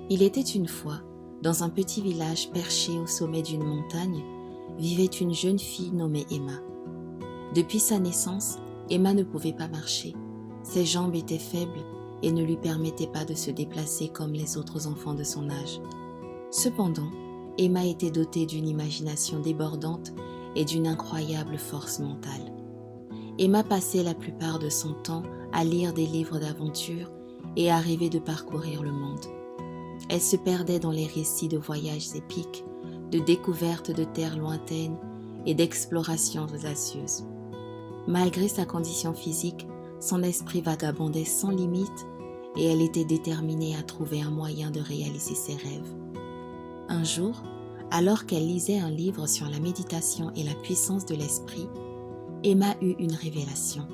Il était une fois, dans un petit village perché au sommet d'une montagne, vivait une jeune fille nommée Emma. Depuis sa naissance, Emma ne pouvait pas marcher. Ses jambes étaient faibles et ne lui permettaient pas de se déplacer comme les autres enfants de son âge. Cependant, Emma était dotée d'une imagination débordante et d'une incroyable force mentale. Emma passait la plupart de son temps à lire des livres d'aventure et à rêver de parcourir le monde. Elle se perdait dans les récits de voyages épiques, de découvertes de terres lointaines et d'explorations audacieuses. Malgré sa condition physique, son esprit vagabondait sans limite et elle était déterminée à trouver un moyen de réaliser ses rêves. Un jour, alors qu'elle lisait un livre sur la méditation et la puissance de l'esprit, Emma eut une révélation.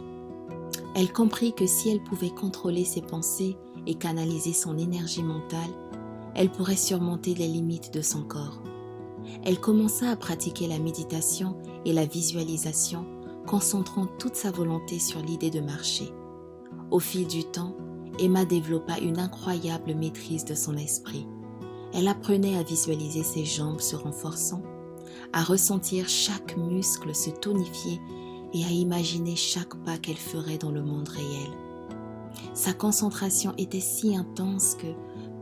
Elle comprit que si elle pouvait contrôler ses pensées et canaliser son énergie mentale, elle pourrait surmonter les limites de son corps. Elle commença à pratiquer la méditation et la visualisation, concentrant toute sa volonté sur l'idée de marcher. Au fil du temps, Emma développa une incroyable maîtrise de son esprit. Elle apprenait à visualiser ses jambes se renforçant, à ressentir chaque muscle se tonifier et à imaginer chaque pas qu'elle ferait dans le monde réel. Sa concentration était si intense que,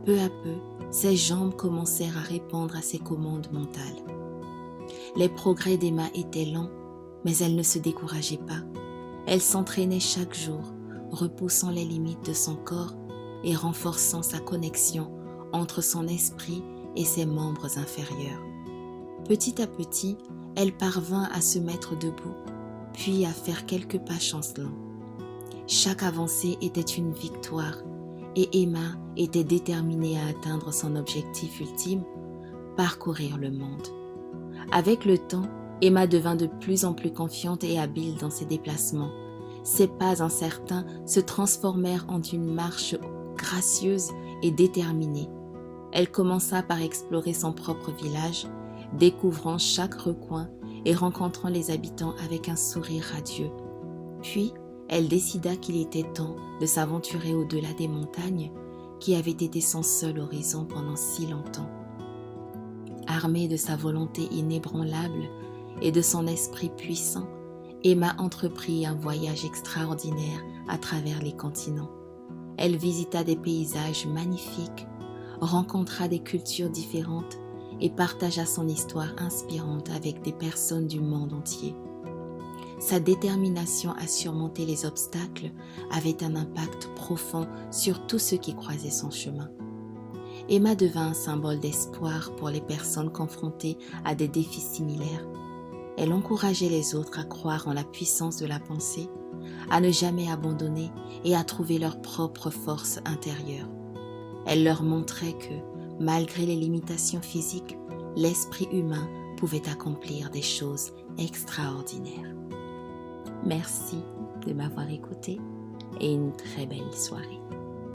peu à peu, ses jambes commencèrent à répondre à ses commandes mentales. Les progrès d'Emma étaient lents, mais elle ne se décourageait pas. Elle s'entraînait chaque jour, repoussant les limites de son corps et renforçant sa connexion entre son esprit et ses membres inférieurs. Petit à petit, elle parvint à se mettre debout, puis à faire quelques pas chancelants. Chaque avancée était une victoire et Emma était déterminée à atteindre son objectif ultime, parcourir le monde. Avec le temps, Emma devint de plus en plus confiante et habile dans ses déplacements. Ses pas incertains se transformèrent en une marche gracieuse et déterminée. Elle commença par explorer son propre village, découvrant chaque recoin et rencontrant les habitants avec un sourire radieux. Puis, elle décida qu'il était temps de s'aventurer au-delà des montagnes qui avaient été son seul horizon pendant si longtemps. Armée de sa volonté inébranlable et de son esprit puissant, Emma entreprit un voyage extraordinaire à travers les continents. Elle visita des paysages magnifiques, rencontra des cultures différentes et partagea son histoire inspirante avec des personnes du monde entier. Sa détermination à surmonter les obstacles avait un impact profond sur tous ceux qui croisaient son chemin. Emma devint un symbole d'espoir pour les personnes confrontées à des défis similaires. Elle encourageait les autres à croire en la puissance de la pensée, à ne jamais abandonner et à trouver leur propre force intérieure. Elle leur montrait que, malgré les limitations physiques, l'esprit humain pouvait accomplir des choses extraordinaires. Merci de m'avoir écouté et une très belle soirée.